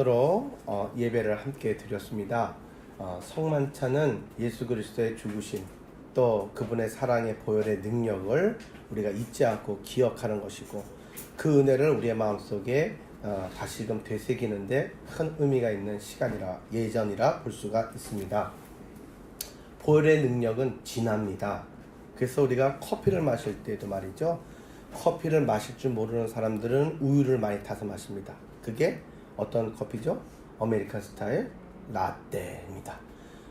으로 예배를 함께 드렸습니다. 성만찬은 예수 그리스도의 죽으심, 또 그분의 사랑의 보혈의 능력을 우리가 잊지 않고 기억하는 것이고, 그 은혜를 우리의 마음속에 다시금 되새기는데 큰 의미가 있는 시간이라, 예전이라 볼 수가 있습니다. 보혈의 능력은 진합니다. 그래서 우리가 커피를 마실 때도 말이죠, 커피를 마실 줄 모르는 사람들은 우유를 많이 타서 마십니다. 그게 어떤 커피죠? 아메리칸 스타일 라떼입니다.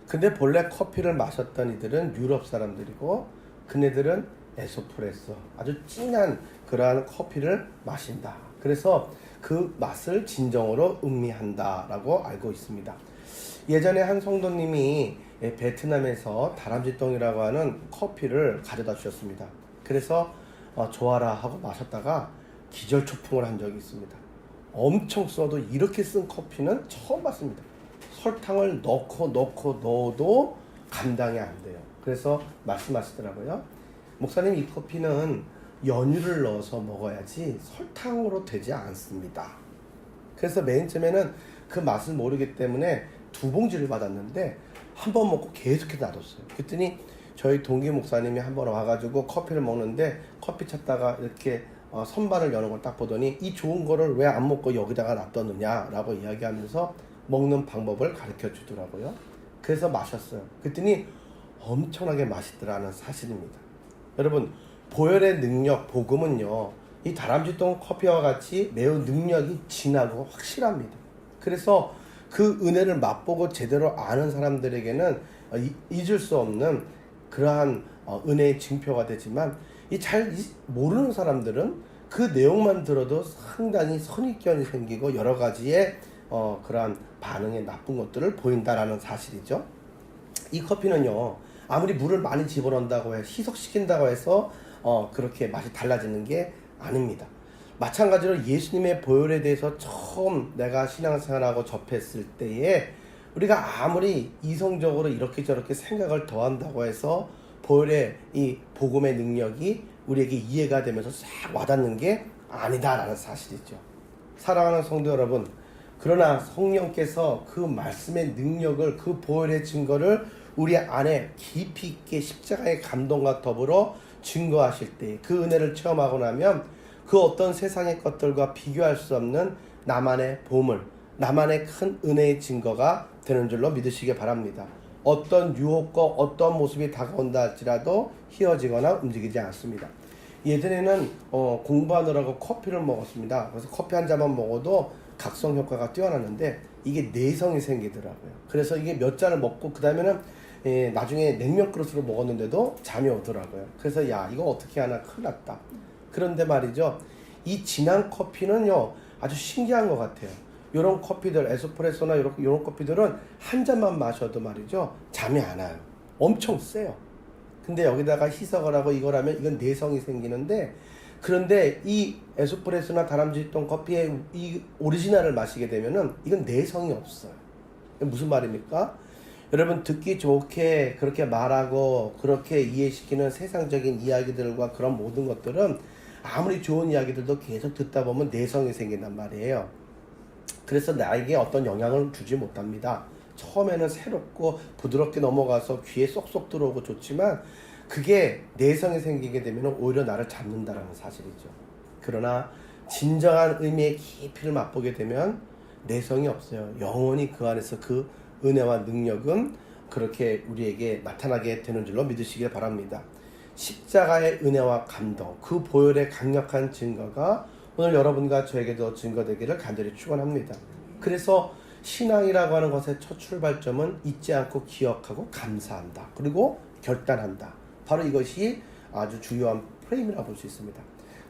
근데 본래 커피를 마셨던 이들은 유럽 사람들이고, 그네들은 에스프레소, 아주 진한 그러한 커피를 마신다. 그래서 그 맛을 진정으로 음미한다 라고 알고 있습니다. 예전에 한 성도님이 베트남에서 다람쥐똥이라고 하는 커피를 가져다 주셨습니다. 그래서 좋아라 하고 마셨다가 기절초풍을 한 적이 있습니다. 엄청 써도 이렇게 쓴 커피는 처음 봤습니다. 설탕을 넣어도 감당이 안 돼요. 그래서 말씀하시더라고요. 목사님, 이 커피는 연유를 넣어서 먹어야지 설탕으로 되지 않습니다. 그래서 맨 처음에는 그 맛을 모르기 때문에 2봉지를 받았는데 한 번 먹고 계속해서 놔뒀어요. 그랬더니 저희 동기 목사님이 한 번 와가지고 커피를 먹는데, 커피 찾다가 이렇게 선반을 여는 걸 딱 보더니 이 좋은 거를 왜 안 먹고 여기다가 놔뒀느냐 라고 이야기하면서 먹는 방법을 가르쳐 주더라고요. 그래서 마셨어요. 그랬더니 엄청나게 맛있더라는 사실입니다. 여러분, 보혈의 능력, 복음은요, 이 다람쥐똥 커피와 같이 매우 능력이 진하고 확실합니다. 그래서 그 은혜를 맛보고 제대로 아는 사람들에게는 잊을 수 없는 그러한 은혜의 증표가 되지만, 이 잘 모르는 사람들은 그 내용만 들어도 상당히 선입견이 생기고 여러 가지의 그러한 반응의 나쁜 것들을 보인다라는 사실이죠. 이 커피는요, 아무리 물을 많이 집어넣는다고 해서 희석시킨다고 해서 그렇게 맛이 달라지는 게 아닙니다. 마찬가지로 예수님의 보혈에 대해서 처음 내가 신앙생활하고 접했을 때에 우리가 아무리 이성적으로 이렇게 저렇게 생각을 더한다고 해서 보혈의 이 복음의 능력이 우리에게 이해가 되면서 싹 와닿는 게 아니다라는 사실이죠. 사랑하는 성도 여러분, 그러나 성령께서 그 말씀의 능력을, 그 보혈의 증거를 우리 안에 깊이 있게 십자가의 감동과 더불어 증거하실 때, 그 은혜를 체험하고 나면 그 어떤 세상의 것들과 비교할 수 없는 나만의 보물, 나만의 큰 은혜의 증거가 되는 줄로 믿으시기 바랍니다. 어떤 유혹과 어떤 모습이 다가온다 할지라도 휘어지거나 움직이지 않습니다. 예전에는 공부하느라고 커피를 먹었습니다. 그래서 커피 한 잔만 먹어도 각성 효과가 뛰어났는데 이게 내성이 생기더라고요. 그래서 이게 몇 잔을 먹고 그 다음에는 나중에 냉면 그릇으로 먹었는데도 잠이 오더라고요. 그래서 야, 이거 어떻게 하나, 큰일 났다. 그런데 말이죠, 이 진한 커피는요 아주 신기한 것 같아요. 요런 커피들, 에스프레소나 요런 커피들은 한 잔만 마셔도 말이죠, 잠이 안 와요. 엄청 세요. 근데 여기다가 희석을 하고 이걸 하면 이건 내성이 생기는데, 그런데 이 에스프레소나 다람쥐똥 커피의 이 오리지널을 마시게 되면은 이건 내성이 없어요. 무슨 말입니까? 여러분, 듣기 좋게 그렇게 말하고 그렇게 이해시키는 세상적인 이야기들과 그런 모든 것들은 아무리 좋은 이야기들도 계속 듣다 보면 내성이 생긴단 말이에요. 그래서 나에게 어떤 영향을 주지 못합니다. 처음에는 새롭고 부드럽게 넘어가서 귀에 쏙쏙 들어오고 좋지만, 그게 내성이 생기게 되면 오히려 나를 잡는다는 사실이죠. 그러나 진정한 의미의 깊이를 맛보게 되면 내성이 없어요. 영원히 그 안에서 그 은혜와 능력은 그렇게 우리에게 나타나게 되는 줄로 믿으시길 바랍니다. 십자가의 은혜와 감동, 그 보혈의 강력한 증거가 오늘 여러분과 저에게도 증거되기를 간절히 축원합니다. 그래서 신앙이라고 하는 것의 첫 출발점은 잊지 않고 기억하고 감사한다. 그리고 결단한다. 바로 이것이 아주 중요한 프레임이라고 볼 수 있습니다.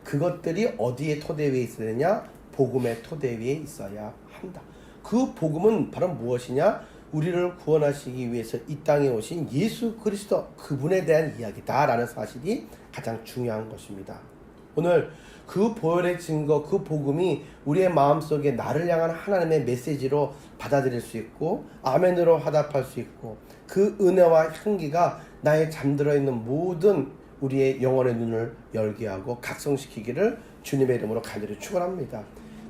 그것들이 어디에 토대 위에 있어야 되냐? 복음의 토대 위에 있어야 한다. 그 복음은 바로 무엇이냐? 우리를 구원하시기 위해서 이 땅에 오신 예수 그리스도, 그분에 대한 이야기다라는 사실이 가장 중요한 것입니다. 오늘 그 보혈의 증거, 그 복음이 우리의 마음속에 나를 향한 하나님의 메시지로 받아들일 수 있고 아멘으로 화답할 수 있고, 그 은혜와 향기가 나의 잠들어 있는 모든 우리의 영혼의 눈을 열게 하고 각성시키기를 주님의 이름으로 간절히 축원합니다.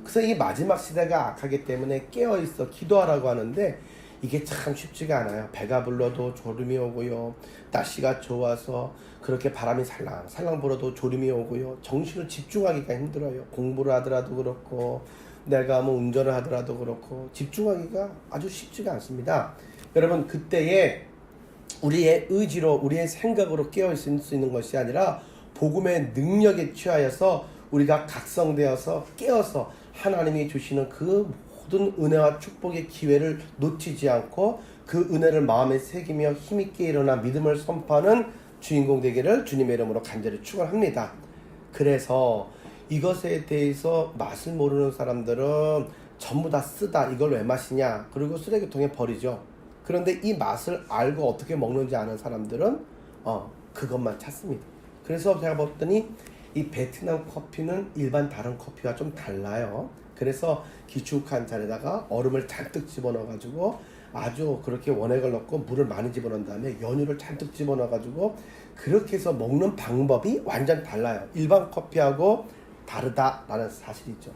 그래서 이 마지막 시대가 악하기 때문에 깨어있어 기도하라고 하는데 이게 참 쉽지가 않아요. 배가 불러도 졸음이 오고요. 날씨가 좋아서 그렇게 바람이 살랑살랑 불어도 졸음이 오고요. 정신을 집중하기가 힘들어요. 공부를 하더라도 그렇고 내가 뭐 운전을 하더라도 그렇고 집중하기가 아주 쉽지가 않습니다. 여러분, 그때에 우리의 의지로 우리의 생각으로 깨어있을 수 있는 것이 아니라 복음의 능력에 취하여서 우리가 각성되어서 깨어서 하나님이 주시는 그 모든 은혜와 축복의 기회를 놓치지 않고 그 은혜를 마음에 새기며 힘있게 일어나 믿음을 선포하는 주인공 되기를 주님의 이름으로 간절히 축원합니다. 그래서 이것에 대해서 맛을 모르는 사람들은 전부 다 쓰다, 이걸 왜 마시냐, 그리고 쓰레기통에 버리죠. 그런데 이 맛을 알고 어떻게 먹는지 아는 사람들은 그것만 찾습니다. 그래서 제가 봤더니 이 베트남 커피는 일반 다른 커피와 좀 달라요. 그래서 기축한 잔에다가 얼음을 잔뜩 집어넣어 가지고 아주 그렇게 원액을 넣고 물을 많이 집어넣은 다음에 연유를 잔뜩 집어넣어 가지고 그렇게 해서 먹는 방법이 완전 달라요. 일반 커피하고 다르다라는 사실이죠.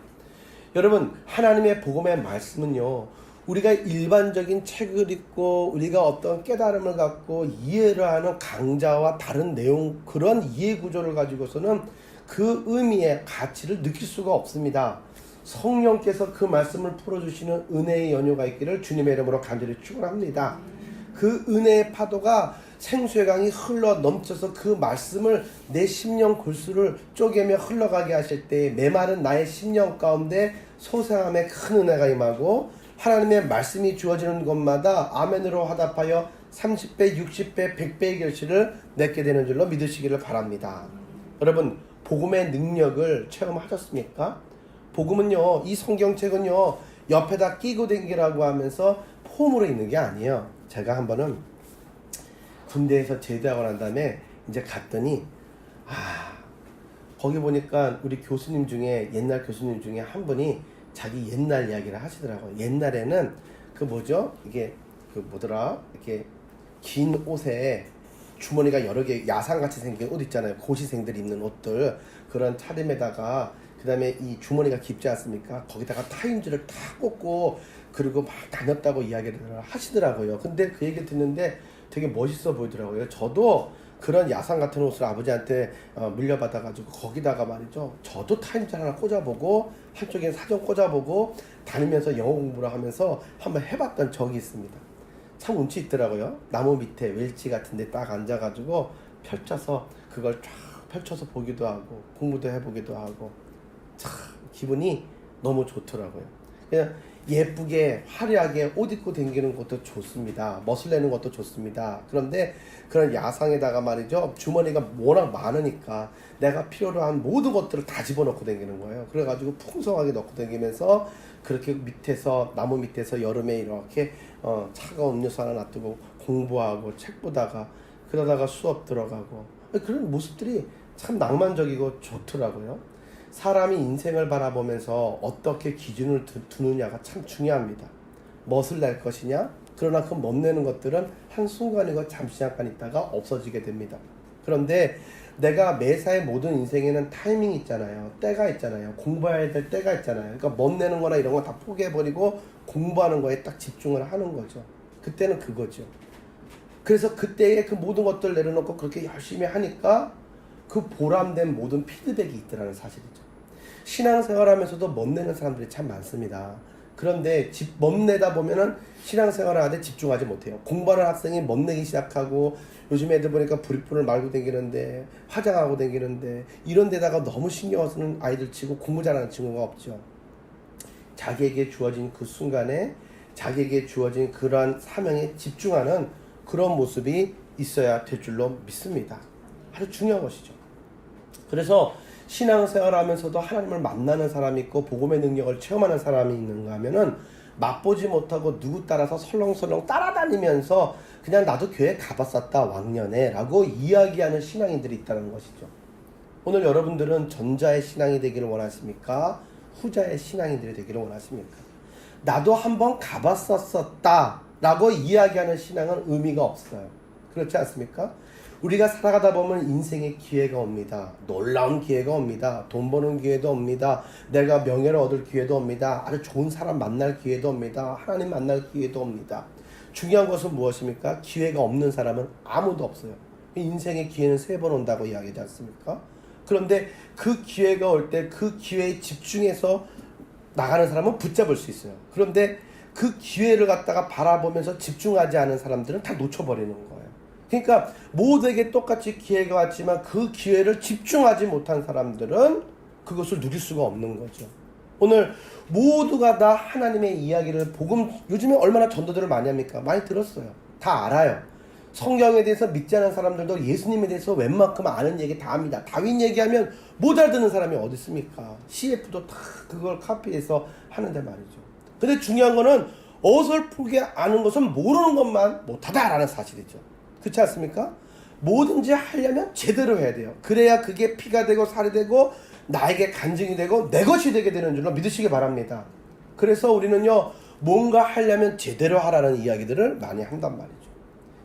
여러분, 하나님의 복음의 말씀은요, 우리가 일반적인 책을 읽고 우리가 어떤 깨달음을 갖고 이해를 하는 강자와 다른 내용, 그런 이해 구조를 가지고서는 그 의미의 가치를 느낄 수가 없습니다. 성령께서 그 말씀을 풀어주시는 은혜의 연유가 있기를 주님의 이름으로 간절히 축원합니다. 그 은혜의 파도가 생수의 강이 흘러 넘쳐서 그 말씀을 내 심령 골수를 쪼개며 흘러가게 하실 때 메마른 나의 심령 가운데 소생함의 큰 은혜가 임하고 하나님의 말씀이 주어지는 것마다 아멘으로 화답하여 30배, 60배, 100배의 결실을 맺게 되는 줄로 믿으시기를 바랍니다. 여러분, 복음의 능력을 체험하셨습니까? 복음은요, 이 성경책은요, 옆에다 끼고 댕기라고 하면서 폼으로 있는 게 아니에요. 제가 한 번은 군대에서 제대하고 난 다음에 이제 갔더니 거기 보니까 우리 교수님 중에, 옛날 교수님 중에 한 분이 자기 옛날 이야기를 하시더라고요. 옛날에는 그 뭐죠? 이게 그 뭐더라? 이렇게 긴 옷에 주머니가 여러 개 야상같이 생긴 옷 있잖아요. 고시생들이 입는 옷들. 그런 차림에다가 그 다음에 이 주머니가 깊지 않습니까? 거기다가 타임즈를 다 꽂고 그리고 막 다녔다고 이야기를 하시더라고요. 근데 그 얘기 듣는데 되게 멋있어 보이더라고요. 저도 그런 야상 같은 옷을 아버지한테 물려받아가지고 거기다가 말이죠, 저도 타임즈 하나 꽂아보고 한쪽에 사전 꽂아보고 다니면서 영어 공부를 하면서 한번 해봤던 적이 있습니다. 참 운치 있더라고요. 나무 밑에 웰치 같은 데 딱 앉아가지고 펼쳐서 그걸 쫙 펼쳐서 보기도 하고 공부도 해보기도 하고 참 기분이 너무 좋더라고요. 그냥 예쁘게 화려하게 옷 입고 다니는 것도 좋습니다. 멋을 내는 것도 좋습니다. 그런데 그런 야상에다가 말이죠, 주머니가 워낙 많으니까 내가 필요로 한 모든 것들을 다 집어넣고 다니는 거예요. 그래가지고 풍성하게 넣고 다니면서 그렇게 밑에서, 나무 밑에서 여름에 이렇게 차가운 음료수 하나 놔두고 공부하고 책 보다가 그러다가 수업 들어가고 그런 모습들이 참 낭만적이고 좋더라고요. 사람이 인생을 바라보면서 어떻게 기준을 두느냐가 참 중요합니다. 멋을 낼 것이냐? 그러나 그 멋내는 것들은 한순간이고 잠시 잠깐 있다가 없어지게 됩니다. 그런데 내가 매사의 모든 인생에는 타이밍이 있잖아요. 때가 있잖아요. 공부해야 될 때가 있잖아요. 그러니까 멋내는 거나 이런 거 다 포기해버리고 공부하는 거에 딱 집중을 하는 거죠. 그때는 그거죠. 그래서 그때의 그 모든 것들을 내려놓고 그렇게 열심히 하니까 그 보람된 모든 피드백이 있더라는 사실이죠. 신앙생활하면서도 멋내는 사람들이 참 많습니다. 그런데 멋내다 보면은 신앙생활을 하는데 집중하지 못해요. 공부하는 학생이 멋내기 시작하고 요즘 애들 보니까 브리폰을 말고 다니는데 화장하고 다니는데 이런 데다가 너무 신경 쓰는 아이들 치고 공부 잘하는 친구가 없죠. 자기에게 주어진 그 순간에 자기에게 주어진 그러한 사명에 집중하는 그런 모습이 있어야 될 줄로 믿습니다. 아주 중요한 것이죠. 그래서 신앙생활 하면서도 하나님을 만나는 사람이 있고 복음의 능력을 체험하는 사람이 있는가 하면은 맛보지 못하고 누구 따라서 설렁설렁 따라다니면서 그냥 나도 교회 가봤었다 왕년에 라고 이야기하는 신앙인들이 있다는 것이죠. 오늘 여러분들은 전자의 신앙이 되기를 원하십니까? 후자의 신앙인들이 되기를 원하십니까? 나도 한번 가봤었다 라고 이야기하는 신앙은 의미가 없어요. 그렇지 않습니까? 우리가 살아가다 보면 인생의 기회가 옵니다. 놀라운 기회가 옵니다. 돈 버는 기회도 옵니다. 내가 명예를 얻을 기회도 옵니다. 아주 좋은 사람 만날 기회도 옵니다. 하나님 만날 기회도 옵니다. 중요한 것은 무엇입니까? 기회가 없는 사람은 아무도 없어요. 인생의 기회는 3번 온다고 이야기하지 않습니까? 그런데 그 기회가 올 때 그 기회에 집중해서 나가는 사람은 붙잡을 수 있어요. 그런데 그 기회를 갖다가 바라보면서 집중하지 않은 사람들은 다 놓쳐버리는 거예요. 그러니까 모두에게 똑같이 기회가 왔지만 그 기회를 집중하지 못한 사람들은 그것을 누릴 수가 없는 거죠. 오늘 모두가 다 하나님의 이야기를 복음, 요즘에 얼마나 전도들을 많이 합니까? 많이 들었어요. 다 알아요. 성경에 대해서 믿지 않은 사람들도 예수님에 대해서 웬만큼 아는 얘기 다 합니다. 다윈 얘기하면 못 알아듣는 사람이 어디 있습니까? CF도 다 그걸 카피해서 하는데 말이죠. 근데 중요한 거는 어설프게 아는 것은 모르는 것만 못하다라는 사실이죠. 그렇지 않습니까? 뭐든지 하려면 제대로 해야 돼요. 그래야 그게 피가 되고 살이 되고 나에게 간증이 되고 내 것이 되게 되는 줄로 믿으시기 바랍니다. 그래서 우리는요, 뭔가 하려면 제대로 하라는 이야기들을 많이 한단 말이죠.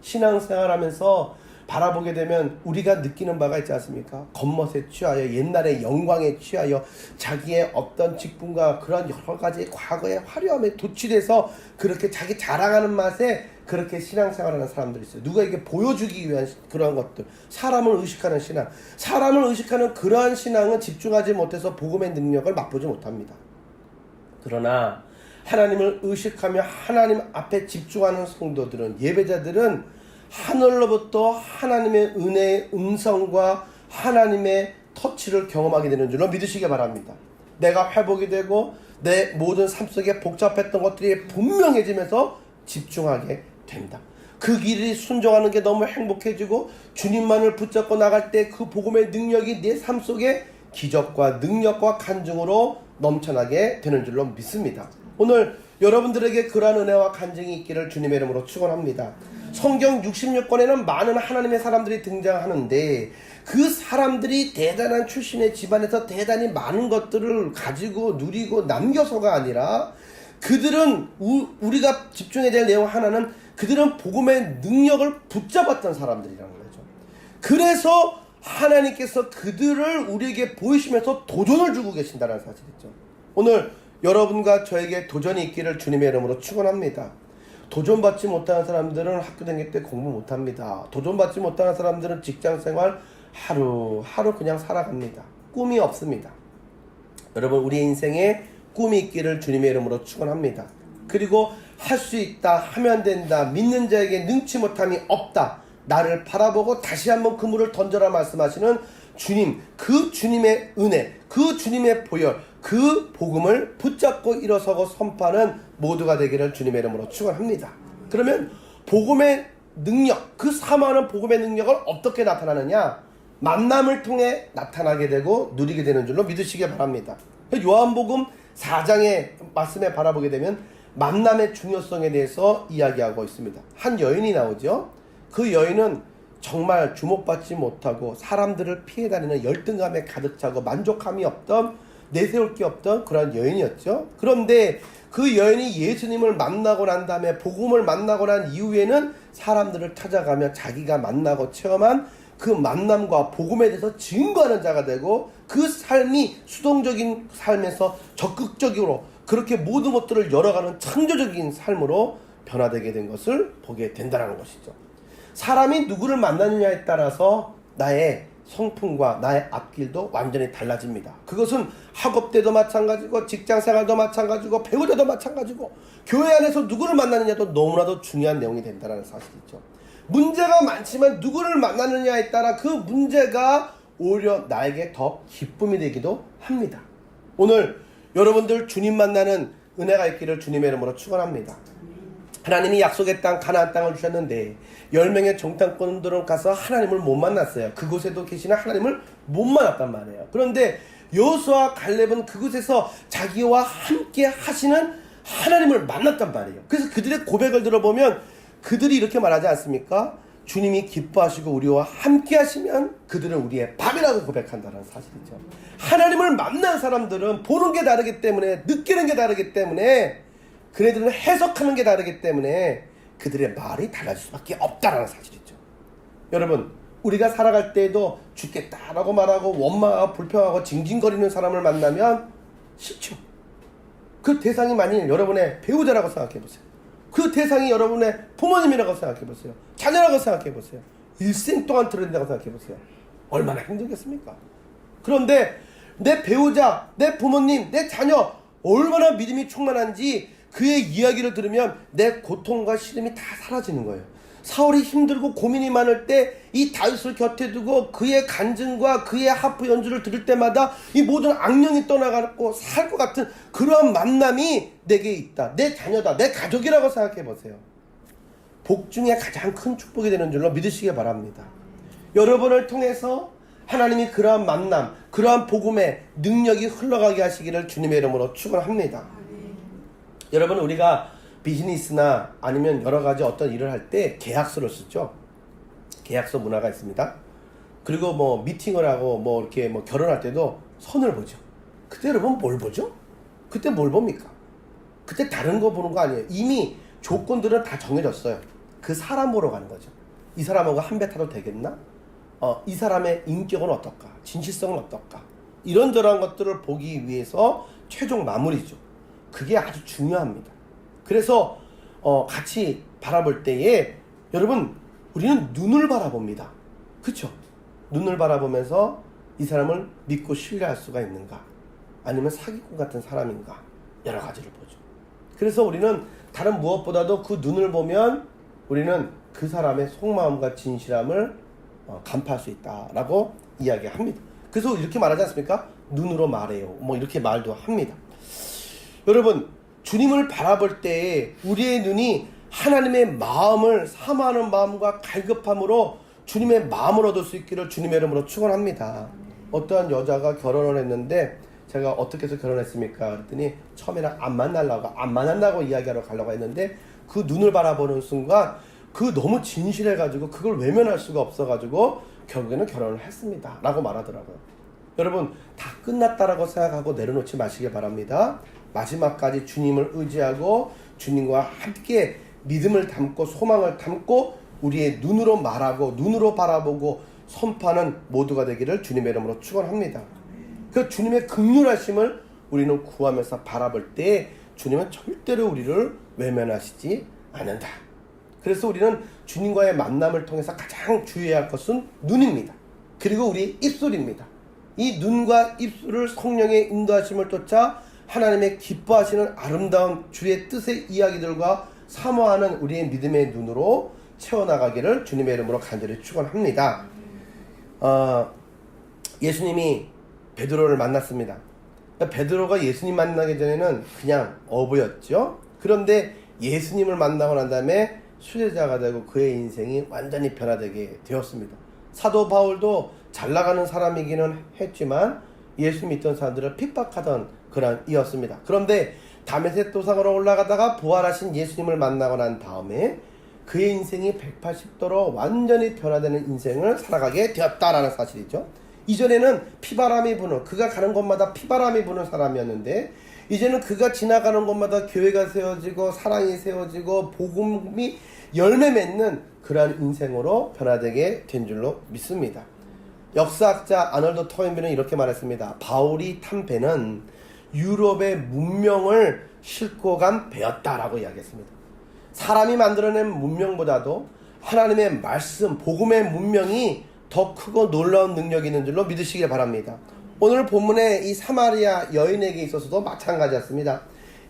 신앙생활하면서 바라보게 되면 우리가 느끼는 바가 있지 않습니까? 겉멋에 취하여 옛날의 영광에 취하여 자기의 어떤 직분과 그런 여러 가지 과거의 화려함에 도취돼서 그렇게 자기 자랑하는 맛에 그렇게 신앙생활하는 사람들이 있어요. 누구에게 보여주기 위한 그런 것들, 사람을 의식하는 신앙, 사람을 의식하는 그러한 신앙은 집중하지 못해서 복음의 능력을 맛보지 못합니다. 그러나 하나님을 의식하며 하나님 앞에 집중하는 성도들은, 예배자들은 하늘로부터 하나님의 은혜의 음성과 하나님의 터치를 경험하게 되는 줄로 믿으시기 바랍니다. 내가 회복이 되고 내 모든 삶 속에 복잡했던 것들이 분명해지면서 집중하게 됩니다. 그 길이 순종하는 게 너무 행복해지고 주님만을 붙잡고 나갈 때 그 복음의 능력이 내 삶 속에 기적과 능력과 간증으로 넘쳐나게 되는 줄로 믿습니다. 오늘 여러분들에게 그러한 은혜와 간증이 있기를 주님의 이름으로 축원합니다. 성경 66권에는 많은 하나님의 사람들이 등장하는데 그 사람들이 대단한 출신의 집안에서 대단히 많은 것들을 가지고 누리고 남겨서가 아니라 그들은 우리가 집중해야 될 내용 하나는 그들은 복음의 능력을 붙잡았던 사람들이라는 거죠. 그래서 하나님께서 그들을 우리에게 보이시면서 도전을 주고 계신다는 사실이죠. 오늘 여러분과 저에게 도전이 있기를 주님의 이름으로 축원합니다. 도전받지 못하는 사람들은 학교 다닐 때 공부 못합니다. 도전받지 못하는 사람들은 직장생활 하루하루 그냥 살아갑니다. 꿈이 없습니다. 여러분, 우리 인생에 꿈이 있기를 주님의 이름으로 축원합니다. 그리고 할 수 있다, 하면 된다, 믿는 자에게 능치 못함이 없다, 나를 바라보고 다시 한번 그물을 던져라 말씀하시는 주님, 그 주님의 은혜, 그 주님의 보혈, 그 복음을 붙잡고 일어서고 선포하는 모두가 되기를 주님의 이름으로 축원합니다. 그러면 복음의 능력, 그 사모하는 복음의 능력을 어떻게 나타나느냐? 만남을 통해 나타나게 되고 누리게 되는 줄로 믿으시기 바랍니다. 요한복음 4장의 말씀에 바라보게 되면 만남의 중요성에 대해서 이야기하고 있습니다. 한 여인이 나오죠. 그 여인은 정말 주목받지 못하고 사람들을 피해 다니는 열등감에 가득 차고 만족함이 없던, 내세울 게 없던 그런 여인이었죠. 그런데 그 여인이 예수님을 만나고 난 다음에, 복음을 만나고 난 이후에는 사람들을 찾아가며 자기가 만나고 체험한 그 만남과 복음에 대해서 증거하는 자가 되고, 그 삶이 수동적인 삶에서 적극적으로 그렇게 모든 것들을 열어가는 창조적인 삶으로 변화되게 된 것을 보게 된다는 것이죠. 사람이 누구를 만나느냐에 따라서 나의 성품과 나의 앞길도 완전히 달라집니다. 그것은 학업 때도 마찬가지고, 직장생활도 마찬가지고, 배울 때도 마찬가지고, 교회 안에서 누구를 만나느냐도 너무나도 중요한 내용이 된다는 사실이죠. 문제가 많지만 누구를 만나느냐에 따라 그 문제가 오히려 나에게 더 기쁨이 되기도 합니다. 오늘 여러분들 주님 만나는 은혜가 있기를 주님의 이름으로 축원합니다. 하나님이 약속의 땅 가나안 땅을 주셨는데 10명의 정탐꾼들은 가서 하나님을 못 만났어요. 그곳에도 계시는 하나님을 못 만났단 말이에요. 그런데 여호수아와 갈렙은 그곳에서 자기와 함께 하시는 하나님을 만났단 말이에요. 그래서 그들의 고백을 들어보면 그들이 이렇게 말하지 않습니까? 주님이 기뻐하시고 우리와 함께 하시면 그들은 우리의 밥이라고 고백한다는 사실이죠. 하나님을 만난 사람들은 보는 게 다르기 때문에, 느끼는 게 다르기 때문에, 그네들은 해석하는 게 다르기 때문에 그들의 말이 달라질 수밖에 없다는 사실이죠. 여러분, 우리가 살아갈 때에도 죽겠다라고 말하고 원망하고 불평하고 징징거리는 사람을 만나면 싫죠. 그 대상이 만일 여러분의 배우자라고 생각해보세요. 그 대상이 여러분의 부모님이라고 생각해보세요. 자녀라고 생각해보세요. 일생 동안 들어야 된다고 생각해보세요. 얼마나 힘들겠습니까? 그런데 내 배우자, 내 부모님, 내 자녀 얼마나 믿음이 충만한지 그의 이야기를 들으면 내 고통과 시름이 다 사라지는 거예요. 사울이 힘들고 고민이 많을 때 이 다윗을 곁에 두고 그의 간증과 그의 하프 연주를 들을 때마다 이 모든 악령이 떠나가고 살 것 같은 그러한 만남이 내게 있다. 내 자녀다. 내 가족이라고 생각해 보세요. 복 중에 가장 큰 축복이 되는 줄로 믿으시기 바랍니다. 여러분을 통해서 하나님이 그러한 만남, 그러한 복음의 능력이 흘러가게 하시기를 주님의 이름으로 축원합니다. 여러분, 우리가 비즈니스나 아니면 여러 가지 어떤 일을 할 때 계약서를 쓰죠. 계약서 문화가 있습니다. 그리고 뭐 미팅을 하고 뭐 이렇게 뭐 결혼할 때도 선을 보죠. 그때 여러분 뭘 보죠? 그때 뭘 봅니까? 그때 다른 거 보는 거 아니에요. 이미 조건들은 다 정해졌어요. 그 사람 보러 가는 거죠. 이 사람하고 한 배 타도 되겠나? 이 사람의 인격은 어떨까? 진실성은 어떨까? 이런저런 것들을 보기 위해서 최종 마무리죠. 그게 아주 중요합니다. 그래서 같이 바라볼 때에 여러분 우리는 눈을 바라봅니다. 그렇죠? 눈을 바라보면서 이 사람을 믿고 신뢰할 수가 있는가? 아니면 사기꾼 같은 사람인가? 여러 가지를 보죠. 그래서 우리는 다른 무엇보다도 그 눈을 보면 우리는 그 사람의 속마음과 진실함을 간파할 수 있다라고 이야기합니다. 그래서 이렇게 말하지 않습니까? 눈으로 말해요. 뭐 이렇게 말도 합니다. 여러분, 주님을 바라볼 때 우리의 눈이 하나님의 마음을 사모하는 마음과 갈급함으로 주님의 마음을 얻을 수 있기를 주님의 이름으로 축원합니다. 어떠한 여자가 결혼을 했는데 제가 어떻게 해서 결혼했습니까? 그랬더니 처음에는 안 만난다고 이야기하러 가려고 했는데 그 눈을 바라보는 순간 그 너무 진실해가지고 그걸 외면할 수가 없어가지고 결국에는 결혼을 했습니다 라고 말하더라고요. 여러분, 다 끝났다라고 생각하고 내려놓지 마시기 바랍니다. 마지막까지 주님을 의지하고 주님과 함께 믿음을 담고 소망을 담고 우리의 눈으로 말하고 눈으로 바라보고 선포하는 모두가 되기를 주님의 이름으로 축원합니다. 그 주님의 긍휼하심을 우리는 구하면서 바라볼 때 주님은 절대로 우리를 외면하시지 않는다. 그래서 우리는 주님과의 만남을 통해서 가장 주의해야 할 것은 눈입니다. 그리고 우리 입술입니다. 이 눈과 입술을 성령의 인도하심을 쫓아 하나님의 기뻐하시는 아름다운 주의 뜻의 이야기들과 사모하는 우리의 믿음의 눈으로 채워나가기를 주님의 이름으로 간절히 축원합니다. 예수님이 베드로를 만났습니다. 베드로가 예수님 만나기 전에는 그냥 어부였죠. 그런데 예수님을 만나고 난 다음에 수제자가 되고 그의 인생이 완전히 변화되게 되었습니다. 사도 바울도 잘 나가는 사람이기는 했지만 예수 믿던 사람들을 핍박하던 그런 이었습니다. 그런데 다메섹 도상으로 올라가다가 부활하신 예수님을 만나고 난 다음에 그의 인생이 180도로 완전히 변화되는 인생을 살아가게 되었다라는 사실이죠. 이전에는 피바람이 부는, 그가 가는 곳마다 피바람이 부는 사람이었는데 이제는 그가 지나가는 곳마다 교회가 세워지고 사랑이 세워지고 복음이 열매 맺는 그러한 인생으로 변화되게 된 줄로 믿습니다. 역사학자 아놀드 토인비는 이렇게 말했습니다. 바울이 탄 배는 유럽의 문명을 싣고 간 배였다라고 이야기했습니다. 사람이 만들어낸 문명보다도 하나님의 말씀, 복음의 문명이 더 크고 놀라운 능력이 있는 줄로 믿으시길 바랍니다. 오늘 본문의 이 사마리아 여인에게 있어서도 마찬가지였습니다.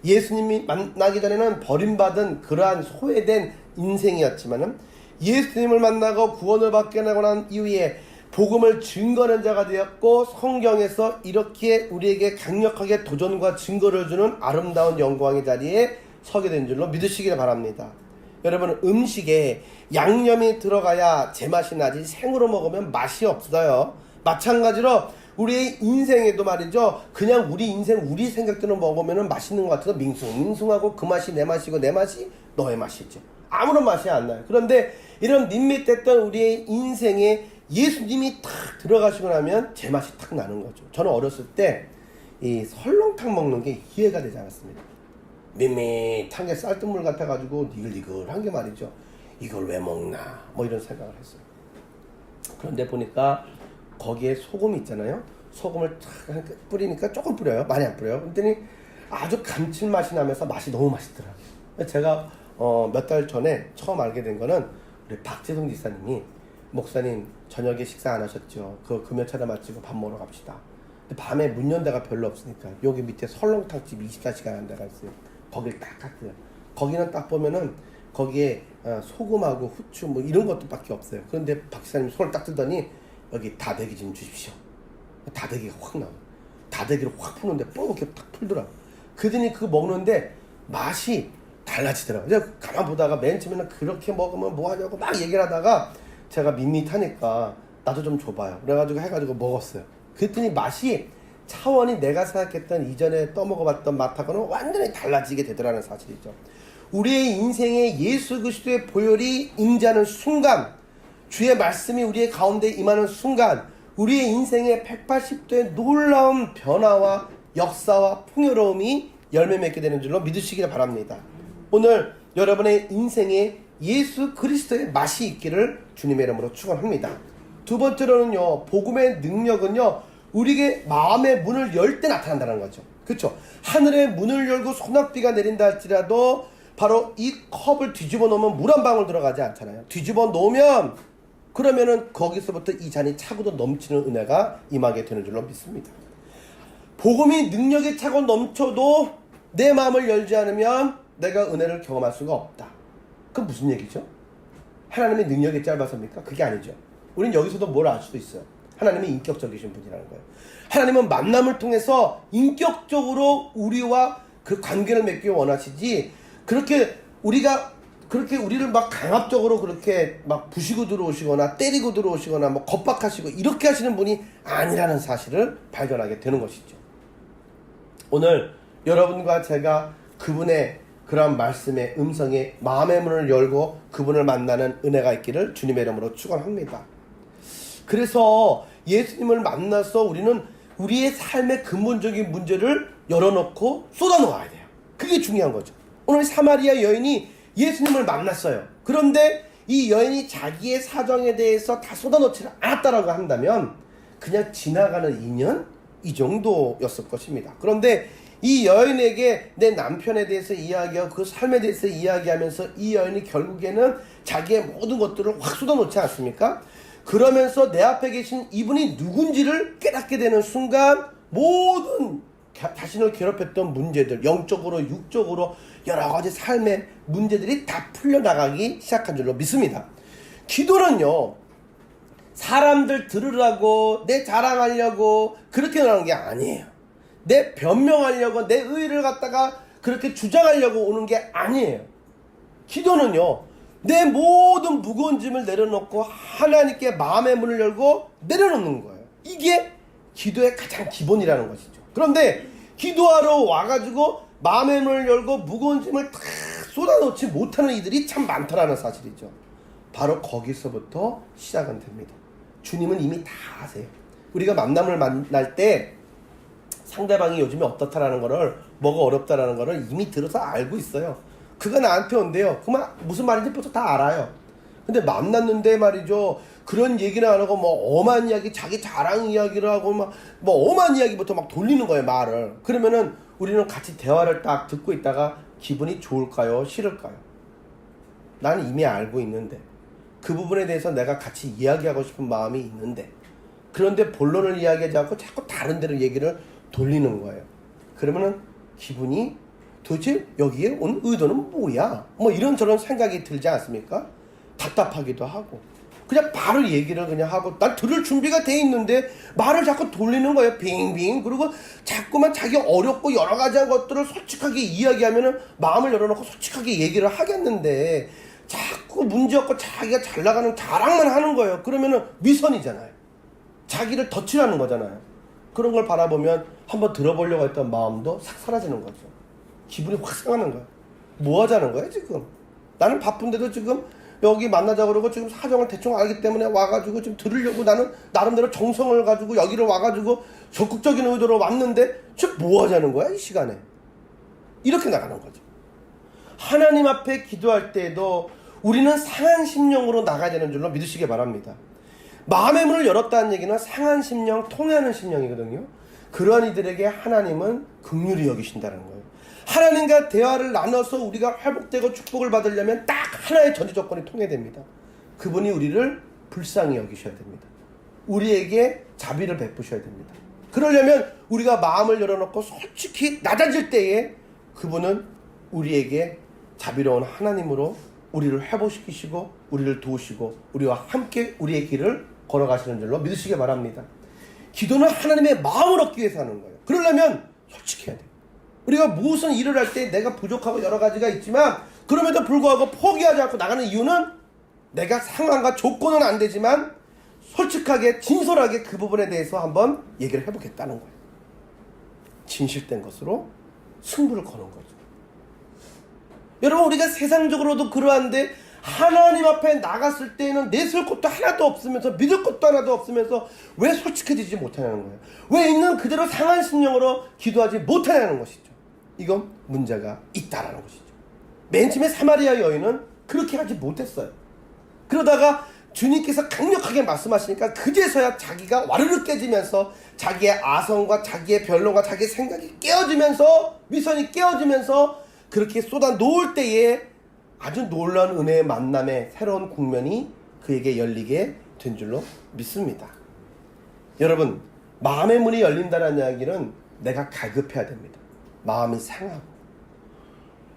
예수님이 만나기 전에는 버림받은 그러한 소외된 인생이었지만은 예수님을 만나고 구원을 받게 되고 난 이후에 복음을 증거하는 자가 되었고 성경에서 이렇게 우리에게 강력하게 도전과 증거를 주는 아름다운 영광의 자리에 서게 된 줄로 믿으시길 바랍니다. 여러분, 음식에 양념이 들어가야 제맛이 나지 생으로 먹으면 맛이 없어요. 마찬가지로 우리의 인생에도 말이죠. 그냥 우리 인생 우리 생각대로 먹으면 맛있는 것 같아서 밍숭밍숭하고 그 맛이 내 맛이고 내 맛이 너의 맛이죠. 아무런 맛이 안 나요. 그런데 이런 밋밋했던 우리의 인생에 예수님이 탁 들어가시고 나면 제맛이 탁 나는 거죠. 저는 어렸을 때 이 설렁탕 먹는 게 이해가 되지 않았습니다. 밋밋한 게 쌀뜨물 같아가지고 니글니글한 게 말이죠. 이걸 왜 먹나 뭐 이런 생각을 했어요. 그런데 보니까 거기에 소금이 있잖아요. 소금을 탁 뿌리니까 조금 뿌려요. 많이 안 뿌려요. 그랬더니 아주 감칠맛이 나면서 맛이 너무 맛있더라고요. 제가 몇 달 전에 처음 알게 된 거는 우리 박재성 지사님이 목사님 저녁에 식사 안 하셨죠? 그 금요차례 마치고 밥 먹으러 갑시다. 근데 밤에 문 연 데가 별로 없으니까 여기 밑에 설렁탕집 24시간 하는 데가 있어요. 거길 딱 갔어요. 거기는 딱 보면은 거기에 소금하고 후추 뭐 이런 것도 밖에 없어요. 그런데 박 지사님이 손을 딱 들더니 여기 다대기 좀 주십시오. 다대기가 확 나와요. 다대기를 확 푸는데 뽀얗게 탁 풀더라고. 그러더니 그거 먹는데 맛이 달라지더라고요. 제가 가만 보다가 맨 처음에는 그렇게 먹으면 뭐하냐고 막 얘기를 하다가 제가 밋밋하니까 나도 좀 줘봐요. 그래가지고 해가지고 먹었어요. 그랬더니 맛이 차원이 내가 생각했던 이전에 떠먹어봤던 맛하고는 완전히 달라지게 되더라는 사실이죠. 우리의 인생에 예수 그리스도의 보혈이 임재하는 순간, 주의 말씀이 우리의 가운데 임하는 순간 우리의 인생의 180도의 놀라운 변화와 역사와 풍요로움이 열매 맺게 되는 줄로 믿으시길 바랍니다. 오늘 여러분의 인생에 예수 그리스도의 맛이 있기를 주님의 이름으로 축원합니다. 두 번째로는요, 복음의 능력은요, 우리에게 마음의 문을 열 때 나타난다는 거죠. 그렇죠? 하늘의 문을 열고 소낙비가 내린다 할지라도 바로 이 컵을 뒤집어 놓으면 물 한 방울 들어가지 않잖아요. 뒤집어 놓으면 그러면은 거기서부터 이 잔이 차고도 넘치는 은혜가 임하게 되는 줄로 믿습니다. 복음이 능력에 차고 넘쳐도 내 마음을 열지 않으면 내가 은혜를 경험할 수가 없다. 그건 무슨 얘기죠? 하나님의 능력이 짧아서입니까? 그게 아니죠. 우린 여기서도 뭘 알 수도 있어요. 하나님이 인격적이신 분이라는 거예요. 하나님은 만남을 통해서 인격적으로 우리와 그 관계를 맺기 원하시지, 그렇게 우리를 막 강압적으로 그렇게 막 부시고 들어오시거나 때리고 들어오시거나 뭐 겁박하시고 이렇게 하시는 분이 아니라는 사실을 발견하게 되는 것이죠. 오늘 여러분과 제가 그분의 그런 말씀의 음성에 마음의 문을 열고 그분을 만나는 은혜가 있기를 주님의 이름으로 축원합니다. 그래서 예수님을 만나서 우리는 우리의 삶의 근본적인 문제를 열어놓고 쏟아놓아야 돼요. 그게 중요한 거죠. 오늘 사마리아 여인이 예수님을 만났어요. 그런데 이 여인이 자기의 사정에 대해서 다 쏟아놓지 않았다라고 한다면 그냥 지나가는 인연? 이 정도였을 것입니다. 그런데 이 여인에게 내 남편에 대해서 이야기하고 그 삶에 대해서 이야기하면서 이 여인이 결국에는 자기의 모든 것들을 확 쏟아놓지 않습니까? 그러면서 내 앞에 계신 이분이 누군지를 깨닫게 되는 순간 모든 자신을 괴롭혔던 문제들, 영적으로 육적으로 여러 가지 삶의 문제들이 다 풀려나가기 시작한 줄로 믿습니다. 기도는요, 사람들 들으라고 내 자랑하려고 그렇게 나오는 게 아니에요. 내 변명하려고 내 의의를 갖다가 그렇게 주장하려고 오는 게 아니에요. 기도는요, 내 모든 무거운 짐을 내려놓고 하나님께 마음의 문을 열고 내려놓는 거예요. 이게 기도의 가장 기본이라는 것이죠. 그런데 기도하러 와가지고 마음의 문을 열고 무거운 짐을 다 쏟아놓지 못하는 이들이 참 많다라는 사실이죠. 바로 거기서부터 시작은 됩니다. 주님은 이미 다 아세요. 우리가 만남을 만날 때 상대방이 요즘에 어떻다라는 거를, 뭐가 어렵다라는 거를 이미 들어서 알고 있어요. 그가 나한테 온대요. 그 말 무슨 말인지 벌써 다 알아요. 근데 만났는데 말이죠, 그런 얘기는 안 하고 뭐 엄한 이야기, 자기 자랑 이야기를 하고 막 뭐 엄한 이야기부터 막 돌리는 거예요, 말을. 그러면은 우리는 같이 대화를 딱 듣고 있다가 기분이 좋을까요, 싫을까요? 나는 이미 알고 있는데, 그 부분에 대해서 내가 같이 이야기하고 싶은 마음이 있는데, 그런데 본론을 이야기하지 않고 자꾸 다른 데로 얘기를 돌리는 거예요. 그러면은 기분이 도대체 여기에 온 의도는 뭐야? 뭐 이런저런 생각이 들지 않습니까? 답답하기도 하고. 그냥 바로 얘기를 그냥 하고, 난 들을 준비가 돼 있는데 말을 자꾸 돌리는 거예요. 빙빙. 그리고 자꾸만 자기 어렵고 여러 가지 것들을 솔직하게 이야기하면은 마음을 열어놓고 솔직하게 얘기를 하겠는데 자꾸 문제없고 자기가 잘 나가는 자랑만 하는 거예요. 그러면은 미선이잖아요. 자기를 덧칠하는 거잖아요. 그런 걸 바라보면 한번 들어보려고 했던 마음도 싹 사라지는 거죠. 기분이 확 상하는 거야. 뭐 하자는 거야 지금? 나는 바쁜데도 지금 여기 만나자고 그러고 지금 사정을 대충 알기 때문에 와가지고 지금 들으려고 나는 나름대로 정성을 가지고 여기를 와가지고 적극적인 의도로 왔는데 지금 뭐 하자는 거야 이 시간에? 이렇게 나가는 거죠. 하나님 앞에 기도할 때에도 우리는 상한 심령으로 나가야 되는 줄로 믿으시기 바랍니다. 마음의 문을 열었다는 얘기는 상한 심령, 통하는 심령이거든요. 그런 이들에게 하나님은 긍휼히 여기신다는 거예요. 하나님과 대화를 나눠서 우리가 회복되고 축복을 받으려면 딱 하나의 전제 조건이 통해됩니다. 그분이 우리를 불쌍히 여기셔야 됩니다. 우리에게 자비를 베푸셔야 됩니다. 그러려면 우리가 마음을 열어놓고 솔직히 낮아질 때에 그분은 우리에게 자비로운 하나님으로 우리를 회복시키시고 우리를 도우시고 우리와 함께 우리의 길을 걸어가시는 줄로 믿으시기 바랍니다. 기도는 하나님의 마음을 얻기 위해서 하는 거예요. 그러려면 솔직해야 돼요. 우리가 무슨 일을 할 때 내가 부족하고 여러 가지가 있지만 그럼에도 불구하고 포기하지 않고 나가는 이유는 내가 상황과 조건은 안 되지만 솔직하게 진솔하게 그 부분에 대해서 한번 얘기를 해보겠다는 거예요. 진실된 것으로 승부를 거는 거죠. 여러분, 우리가 세상적으로도 그러한데 하나님 앞에 나갔을 때에는 내세울 것도 하나도 없으면서 믿을 것도 하나도 없으면서 왜 솔직해지지 못하냐는 거예요. 왜 있는 그대로 상한 심령으로 기도하지 못하냐는 것이죠. 이건 문제가 있다라는 것이죠. 맨 처음에 사마리아 여인은 그렇게 하지 못했어요. 그러다가 주님께서 강력하게 말씀하시니까 그제서야 자기가 와르르 깨지면서 자기의 아성과 자기의 변론과 자기의 생각이 깨어지면서 위선이 깨어지면서 그렇게 쏟아 놓을 때에 아주 놀라운 은혜의 만남의 새로운 국면이 그에게 열리게 된 줄로 믿습니다. 여러분, 마음의 문이 열린다는 이야기는 내가 갈급해야 됩니다. 마음이 상하고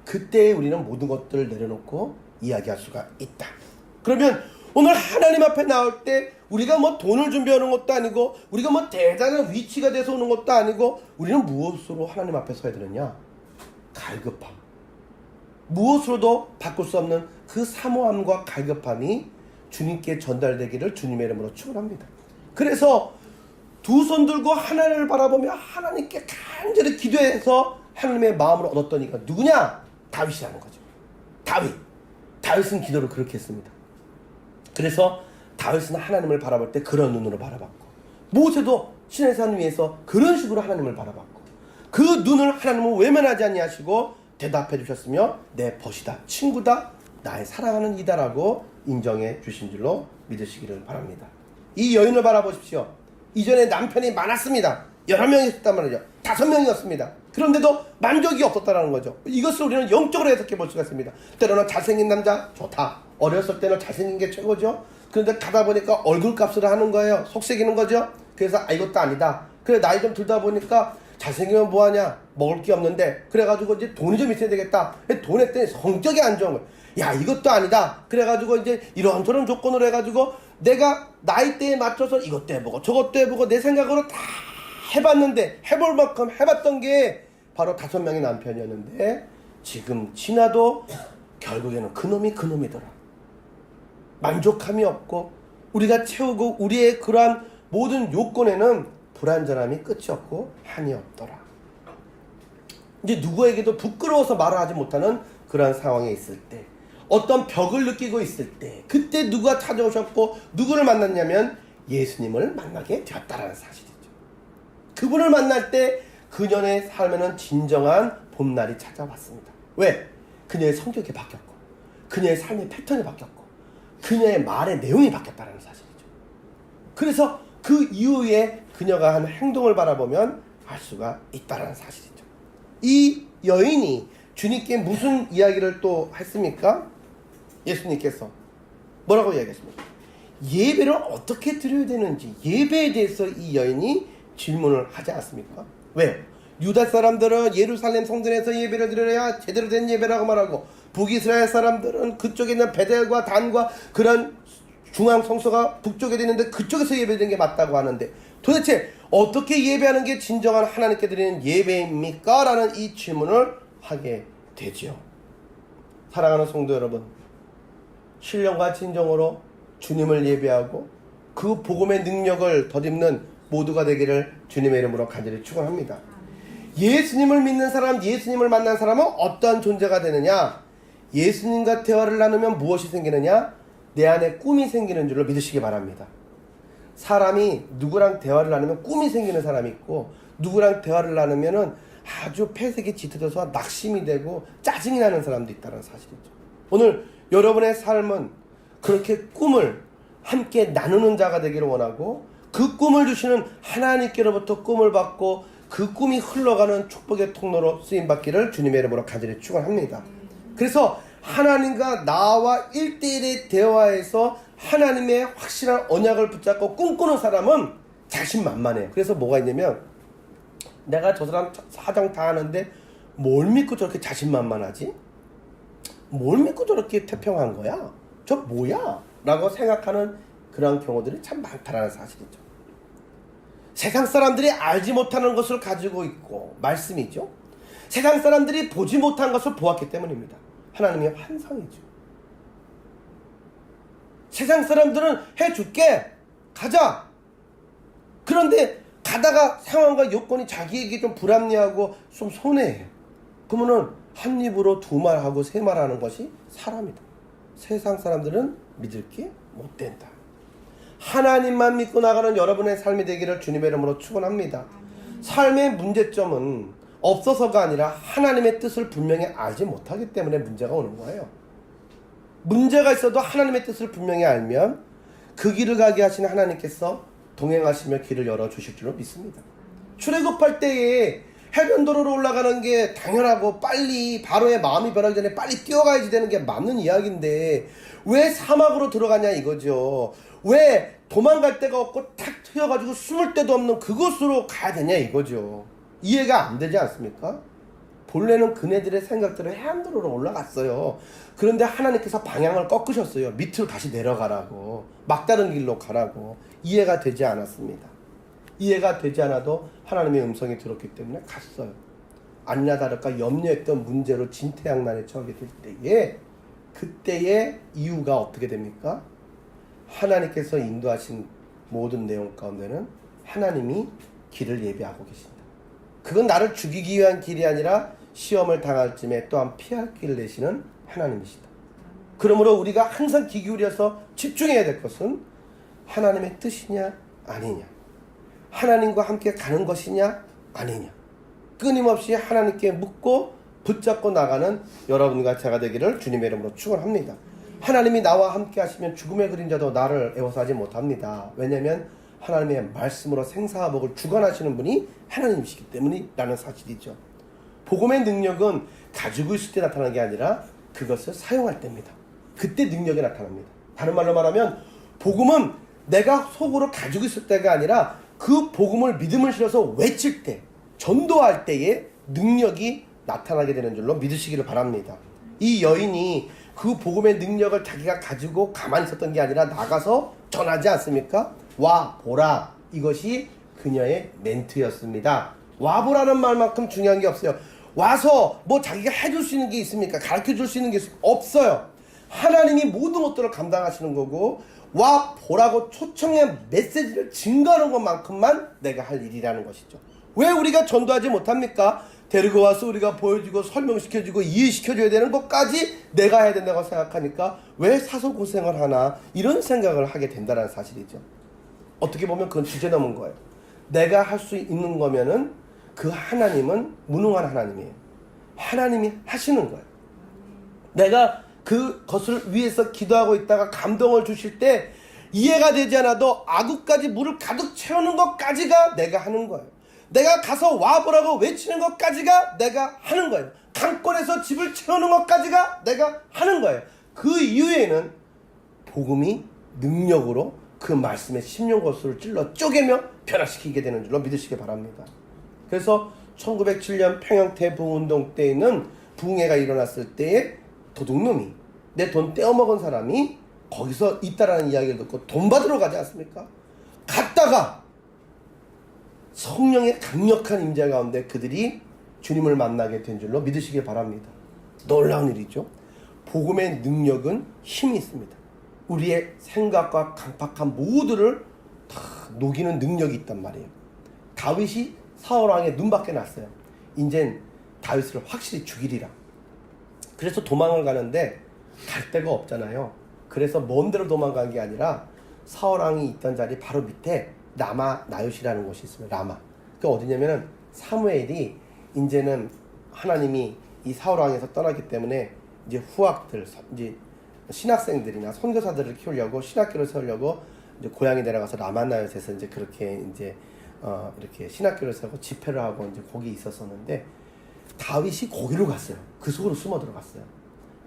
그때 우리는 모든 것들을 내려놓고 이야기할 수가 있다. 그러면 오늘 하나님 앞에 나올 때 우리가 뭐 돈을 준비하는 것도 아니고 우리가 뭐 대단한 위치가 돼서 오는 것도 아니고 우리는 무엇으로 하나님 앞에 서야 되느냐? 갈급함. 무엇으로도 바꿀 수 없는 그 사모함과 갈급함이 주님께 전달되기를 주님의 이름으로 축원합니다. 그래서 두 손 들고 하나님을 바라보며 하나님께 간절히 기도해서 하나님의 마음을 얻었던 이가 누구냐? 다윗이라는 거죠. 다윗은 기도를 그렇게 했습니다. 그래서 다윗은 하나님을 바라볼 때 그런 눈으로 바라봤고 모세도 시내산 위에서 그런 식으로 하나님을 바라봤고 그 눈을 하나님은 외면하지 아니하시고 대답해 주셨으며 내 벗이다, 친구다, 나의 사랑하는 이다라고 인정해 주신 줄로 믿으시기를 바랍니다. 이 여인을 바라보십시오. 이전에 남편이 많았습니다. 여러 명이 있었단 말이죠. 5명이었습니다. 그런데도 만족이 없었다는 거죠. 이것을 우리는 영적으로 해석해 볼 수가 있습니다. 때로는 잘생긴 남자 좋다. 어렸을 때는 잘생긴 게 최고죠. 그런데 가다 보니까 얼굴값을 하는 거예요. 속색이는 거죠. 그래서 이것도 아니다. 그래 나이 좀 들다 보니까 잘생기면 뭐하냐, 먹을 게 없는데 그래가지고 이제 돈이 좀 있어야 되겠다. 돈 했더니 성격이 안 좋은 거예요. 야, 이것도 아니다. 그래가지고 이제 이런저런 조건으로 해가지고 내가 나이대에 맞춰서 이것도 해보고 저것도 해보고 내 생각으로 다 해봤는데 해볼 만큼 해봤던 게 바로 5명의 남편이었는데 지금 지나도 결국에는 그놈이더라. 만족함이 없고 우리가 채우고 우리의 그러한 모든 요건에는 불완전함이 끝이 없고 한이 없더라. 이제 누구에게도 부끄러워서 말을 하지 못하는 그러한 상황에 있을 때, 어떤 벽을 느끼고 있을 때, 그때 누가 찾아오셨고 누구를 만났냐면 예수님을 만나게 되었다라는 사실이죠. 그분을 만날 때 그녀의 삶에는 진정한 봄날이 찾아왔습니다. 왜? 그녀의 성격이 바뀌었고 그녀의 삶의 패턴이 바뀌었고 그녀의 말의 내용이 바뀌었다는 사실이죠. 그래서 그 이후에 그녀가 한 행동을 바라보면 알 수가 있다는 사실이죠. 이 여인이 주님께 무슨 이야기를 또 했습니까? 예수님께서 뭐라고 이야기했습니까? 예배를 어떻게 드려야 되는지 예배에 대해서 이 여인이 질문을 하지 않았습니까? 왜요? 유다 사람들은 예루살렘 성전에서 예배를 드려야 제대로 된 예배라고 말하고 북이스라엘 사람들은 그쪽에 있는 베델과 단과 그런 중앙 성소가 북쪽에 있는데 그쪽에서 예배드리는 게 맞다고 하는데 도대체 어떻게 예배하는 게 진정한 하나님께 드리는 예배입니까? 라는 이 질문을 하게 되죠. 사랑하는 성도 여러분, 신령과 진정으로 주님을 예배하고 그 복음의 능력을 덧입는 모두가 되기를 주님의 이름으로 간절히 축원합니다. 예수님을 믿는 사람, 예수님을 만난 사람은 어떤 존재가 되느냐? 예수님과 대화를 나누면 무엇이 생기느냐? 내 안에 꿈이 생기는 줄로 믿으시기 바랍니다. 사람이 누구랑 대화를 나누면 꿈이 생기는 사람이 있고 누구랑 대화를 나누면은 아주 폐색이 짙어져서 낙심이 되고 짜증이 나는 사람도 있다는 사실이죠. 오늘 여러분의 삶은 그렇게 꿈을 함께 나누는 자가 되기를 원하고, 그 꿈을 주시는 하나님께로부터 꿈을 받고 그 꿈이 흘러가는 축복의 통로로 쓰임받기를 주님의 이름으로 간절히 축원합니다. 그래서 하나님과 나와 1대1의 대화에서 하나님의 확실한 언약을 붙잡고 꿈꾸는 사람은 자신만만해요. 그래서 뭐가 있냐면, 내가 저 사람 사정 다 하는데 뭘 믿고 저렇게 자신만만하지? 뭘 믿고 저렇게 태평한 거야? 저 뭐야? 라고 생각하는 그런 경우들이 참 많다는 사실이죠. 세상 사람들이 알지 못하는 것을 가지고 있고, 말씀이죠. 세상 사람들이 보지 못한 것을 보았기 때문입니다. 하나님의 환상이죠. 세상 사람들은 해줄게, 가자. 그런데 가다가 상황과 요건이 자기에게 좀 불합리하고 좀 손해해요. 그러면은 한 입으로 두 말 하고 세 말 하는 것이 사람이다. 세상 사람들은 믿을 게 못 된다. 하나님만 믿고 나가는 여러분의 삶이 되기를 주님의 이름으로 축원합니다. 삶의 문제점은 없어서가 아니라 하나님의 뜻을 분명히 알지 못하기 때문에 문제가 오는 거예요. 문제가 있어도 하나님의 뜻을 분명히 알면 그 길을 가게 하시는 하나님께서 동행하시며 길을 열어주실 줄로 믿습니다. 출애굽할 때에 해변도로로 올라가는 게 당연하고, 빨리 바로의 마음이 변하기 전에 빨리 뛰어가야지 되는 게 맞는 이야기인데 왜 사막으로 들어가냐 이거죠. 왜 도망갈 데가 없고 탁 트여가지고 숨을 데도 없는 그곳으로 가야 되냐 이거죠. 이해가 안 되지 않습니까? 본래는 그네들의 생각대로 해안도로로 올라갔어요. 그런데 하나님께서 방향을 꺾으셨어요. 밑으로 다시 내려가라고, 막다른 길로 가라고. 이해가 되지 않았습니다. 이해가 되지 않아도 하나님의 음성이 들었기 때문에 갔어요. 아니나 다를까 염려했던 문제로 진퇴양난에 처하게 될 때에, 그때의 이유가 어떻게 됩니까? 하나님께서 인도하신 모든 내용 가운데는 하나님이 길을 예비하고 계신다. 그건 나를 죽이기 위한 길이 아니라 시험을 당할 쯤에 또한 피할 길을 내시는 하나님이시다. 그러므로 우리가 항상 귀 기울여서 집중해야 될 것은 하나님의 뜻이냐 아니냐, 하나님과 함께 가는 것이냐 아니냐, 끊임없이 하나님께 묻고 붙잡고 나가는 여러분과 제가 되기를 주님의 이름으로 축원합니다. 하나님이 나와 함께 하시면 죽음의 그림자도 나를 애워싸지 못합니다. 왜냐하면 하나님의 말씀으로 생사화복을 주관하시는 분이 하나님이시기 때문이라는 사실이죠. 복음의 능력은 가지고 있을 때 나타나는 게 아니라 그것을 사용할 때입니다. 그때 능력이 나타납니다. 다른 말로 말하면 복음은 내가 속으로 가지고 있을 때가 아니라 그 복음을 믿음을 실어서 외칠 때, 전도할 때에 능력이 나타나게 되는 줄로 믿으시기를 바랍니다. 이 여인이 그 복음의 능력을 자기가 가지고 가만히 있었던 게 아니라 나가서 전하지 않습니까? 와 보라, 이것이 그녀의 멘트였습니다. 와 보라는 말만큼 중요한 게 없어요. 와서 뭐 자기가 해줄 수 있는 게 있습니까? 가르쳐 줄 수 있는 게 없어요. 하나님이 모든 것들을 감당하시는 거고, 와 보라고 초청의 메시지를 증거하는 것만큼만 내가 할 일이라는 것이죠. 왜 우리가 전도하지 못합니까? 데리고 와서 우리가 보여주고 설명시켜주고 이해시켜줘야 되는 것까지 내가 해야 된다고 생각하니까 왜 사서 고생을 하나, 이런 생각을 하게 된다는 사실이죠. 어떻게 보면 그건 주제 넘은 거예요. 내가 할 수 있는 거면은 그 하나님은 무능한 하나님이에요. 하나님이 하시는 거예요. 내가 그것을 위해서 기도하고 있다가 감동을 주실 때 이해가 되지 않아도 아구까지 물을 가득 채우는 것까지가 내가 하는 거예요. 내가 가서 와보라고 외치는 것까지가 내가 하는 거예요. 강권에서 집을 채우는 것까지가 내가 하는 거예요. 그 이후에는 복음이 능력으로 그 말씀의 심령고수를 찔러 쪼개며 변화시키게 되는 줄로 믿으시기 바랍니다. 그래서 1907년 평양 대부흥운동 때에는 부흥회가 일어났을 때에 도둑놈이, 내 돈 떼어먹은 사람이 거기서 있다라는 이야기를 듣고 돈 받으러 가지 않습니까? 갔다가 성령의 강력한 임재 가운데 그들이 주님을 만나게 된 줄로 믿으시길 바랍니다. 놀라운 일이죠. 복음의 능력은 힘이 있습니다. 우리의 생각과 강팍한 모두를 다 녹이는 능력이 있단 말이에요. 다윗이 사울왕의 눈밖에 났어요. 이젠 다윗을 확실히 죽이리라. 그래서 도망을 가는데 갈 데가 없잖아요. 그래서 먼 데로 도망간 게 아니라 사울왕이 있던 자리 바로 밑에 라마 나요시라는 곳이 있어요. 라마. 그 어디냐면은 사무엘이 이제는 하나님이 이 사울왕에서 떠나기 때문에 이제 후학들, 이제 신학생들이나 선교사들을 키우려고 신학교를 세우려고 이제 고향에 내려가서 라만나요에서 이제 그렇게 이제 이렇게 신학교를 세우고 집회를 하고 이제 거기 있었었는데 다윗이 거기로 갔어요. 그 속으로 숨어 들어갔어요.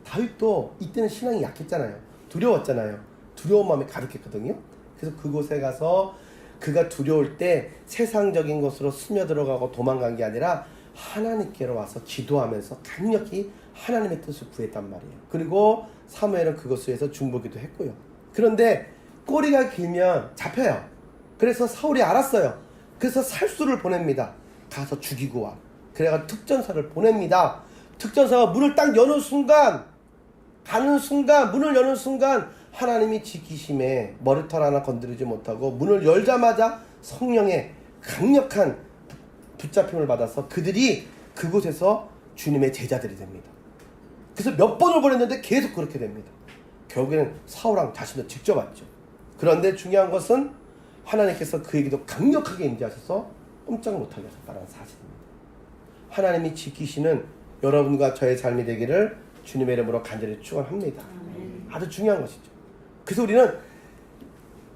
다윗도 이때는 신앙이 약했잖아요. 두려웠잖아요. 두려운 마음이 가득했거든요. 그래서 그곳에 가서 그가 두려울 때 세상적인 것으로 스며들어가고 도망간 게 아니라 하나님께로 와서 기도하면서 강력히 하나님의 뜻을 구했단 말이에요. 그리고 사무엘은 그것을 위해서 중보기도 했고요. 그런데 꼬리가 길면 잡혀요. 그래서 사울이 알았어요. 그래서 살수를 보냅니다. 가서 죽이고 와. 그래가 특전사를 보냅니다. 특전사가 문을 딱 여는 순간, 문을 여는 순간 하나님이 지키심에 머리털 하나 건드리지 못하고 문을 열자마자 성령의 강력한 붙잡힘을 받아서 그들이 그곳에서 주님의 제자들이 됩니다. 그래서 몇 번을 보냈는데 계속 그렇게 됩니다. 결국에는 사울왕 자신도 직접 왔죠. 그런데 중요한 것은 하나님께서 그에게도 강력하게 임재하셔서 꼼짝 못하게 하셨다는 사실입니다. 하나님이 지키시는 여러분과 저의 삶이 되기를 주님의 이름으로 간절히 축원합니다. 아주 중요한 것이죠. 그래서 우리는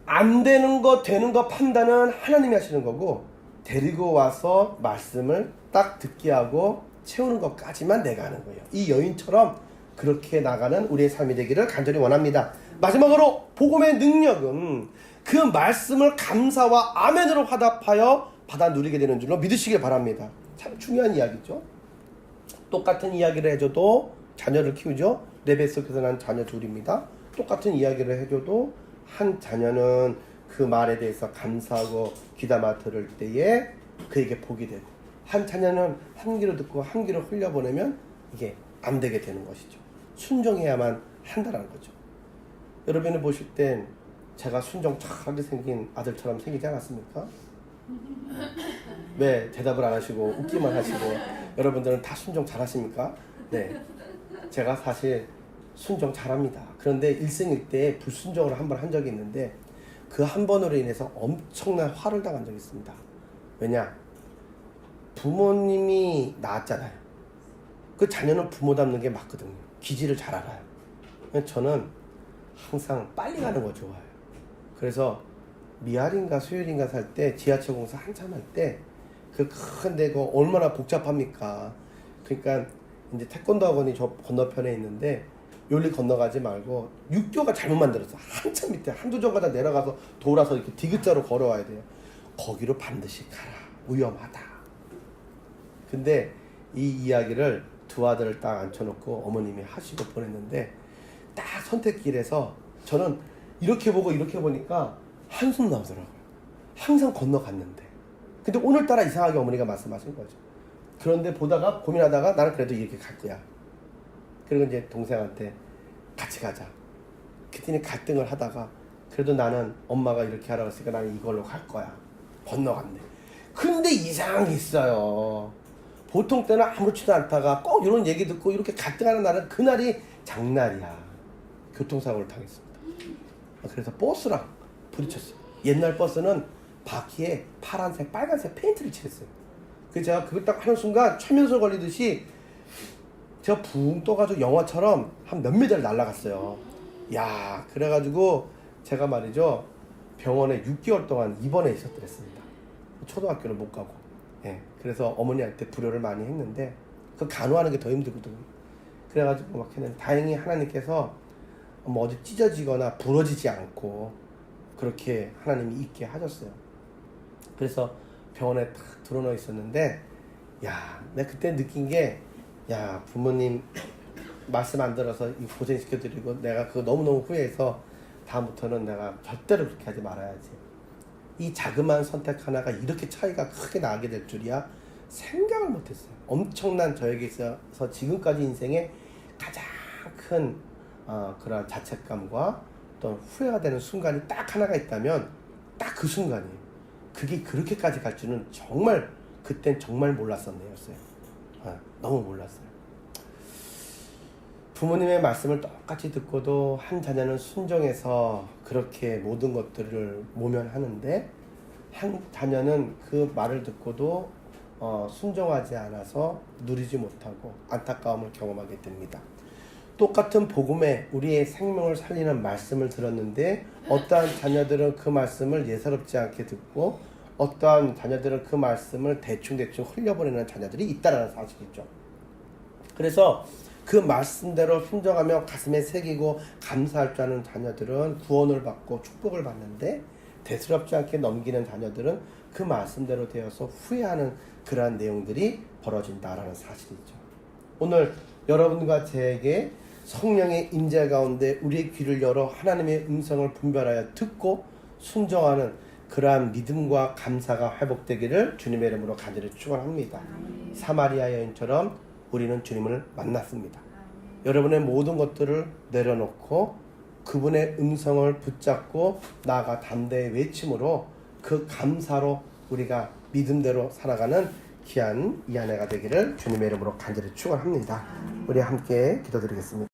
안 되는 거 되는 거 판단은 하나님이 하시는 거고 데리고 와서 말씀을 딱 듣게 하고 채우는 것까지만 내가 하는 거예요. 이 여인처럼 그렇게 나가는 우리의 삶이 되기를 간절히 원합니다. 마지막으로 복음의 능력은 그 말씀을 감사와 아멘으로 화답하여 받아 누리게 되는 줄로 믿으시길 바랍니다. 참 중요한 이야기죠. 똑같은 이야기를 해줘도 자녀를 키우죠. 레베스에서 난 자녀 둘입니다. 똑같은 이야기를 해줘도 한 자녀는 그 말에 대해서 감사하고 귀담아 들을 때에 그에게 복이 되고 한 자녀는 한 귀로 듣고 한 귀로 흘려보내면 이게 안 되게 되는 것이죠. 순종해야만 한다는 거죠. 여러분이 보실 땐 제가 순종 착하게 생긴 아들처럼 생기지 않았습니까? 왜 대답을 안 하시고 웃기만 하시고 여러분들은 다 순종 잘하십니까? 네, 제가 사실 순종 잘합니다. 그런데 일생일대에 불순종을 한 번 한 적이 있는데 그 한 번으로 인해서 엄청난 화를 당한 적이 있습니다. 왜냐? 부모님이 낳았잖아요. 그 자녀는 부모 닮는 게 맞거든요. 기질을 잘 알아요. 저는 항상 빨리 가는 거 좋아해요. 그래서 미아린가 수요일인가 살 때 지하철 공사 한참 할 때 그 큰 데가 얼마나 복잡합니까? 그러니까 이제 태권도 학원이 저 건너편에 있는데 여기 건너가지 말고 육교가 잘못 만들었어. 한참 밑에 한두 정거장 내려가서 돌아서 이렇게 디귿자로 걸어와야 돼요. 거기로 반드시 가라. 위험하다. 근데 이 이야기를 두 아들을 딱 앉혀놓고 어머님이 하시고 보냈는데 딱 선택길에서 저는 이렇게 보고 이렇게 보니까 한숨 나오더라고요. 항상 건너갔는데. 근데 오늘따라 이상하게 어머니가 말씀하신 거죠. 그런데 보다가 고민하다가 나는 그래도 이렇게 갈 거야. 그리고 이제 동생한테 같이 가자. 그랬더니 갈등을 하다가 그래도 나는 엄마가 이렇게 하라고 했으니까 나는 이걸로 갈 거야. 건너갔네. 근데 이상한 게 있어요. 보통 때는 아무렇지도 않다가 꼭 이런 얘기 듣고 이렇게 갈등하는 날은 그날이 장날이야. 교통사고를 당했습니다. 그래서 버스랑 부딪혔어요. 옛날 버스는 바퀴에 파란색, 빨간색 페인트를 칠했어요. 그래서 제가 그걸 딱 하는 순간 최면술 걸리듯이 제가 붕 떠가지고 영화처럼 한 몇 미터를 날아갔어요. 야, 그래가지고 제가 말이죠 병원에 6개월 동안 입원해 있었더랬습니다. 초등학교를 못 가고. 예, 그래서 어머니한테 불효를 많이 했는데 그 간호하는 게 더 힘들거든요. 그래가지고 막 했는데 다행히 하나님께서 뭐 어디 찢어지거나 부러지지 않고 그렇게 하나님이 있게 하셨어요. 그래서 병원에 딱 들어놓여 있었는데 야, 내가 그때 느낀 게 야, 부모님 말씀 안 들어서 고생시켜드리고 내가 그거 너무너무 후회해서 다음부터는 내가 절대로 그렇게 하지 말아야지. 이 자그마한 선택 하나가 이렇게 차이가 크게 나게 될 줄이야 생각을 못했어요. 엄청난 저에게 있어서 지금까지 인생에 가장 큰 그런 자책감과 또 후회가 되는 순간이 딱 하나가 있다면 딱 그 순간이에요. 그게 그렇게까지 갈 줄은 정말 그땐 정말 몰랐었네요. 너무 몰랐어요. 부모님의 말씀을 똑같이 듣고도 한 자녀는 순종해서 그렇게 모든 것들을 모면하는데 한 자녀는 그 말을 듣고도 순종하지 않아서 누리지 못하고 안타까움을 경험하게 됩니다. 똑같은 복음에 우리의 생명을 살리는 말씀을 들었는데 어떠한 자녀들은 그 말씀을 예사롭지 않게 듣고 어떠한 자녀들은 그 말씀을 대충대충 흘려보내는 자녀들이 있다는 사실이죠. 그래서 그 말씀대로 순종하며 가슴에 새기고 감사할 줄 아는 자녀들은 구원을 받고 축복을 받는데 대수롭지 않게 넘기는 자녀들은 그 말씀대로 되어서 후회하는 그러한 내용들이 벌어진다라는 사실이죠. 오늘 여러분과 저에게 성령의 임재 가운데 우리의 귀를 열어 하나님의 음성을 분별하여 듣고 순종하는 그러한 믿음과 감사가 회복되기를 주님의 이름으로 간절히 축원합니다. 사마리아 여인처럼 우리는 주님을 만났습니다. 여러분의 모든 것들을 내려놓고 그분의 음성을 붙잡고 나아가 담대히 외침으로 그 감사로 우리가 믿음대로 살아가는 귀한 이 한 해가 되기를 주님의 이름으로 간절히 축원합니다. 우리 함께 기도드리겠습니다.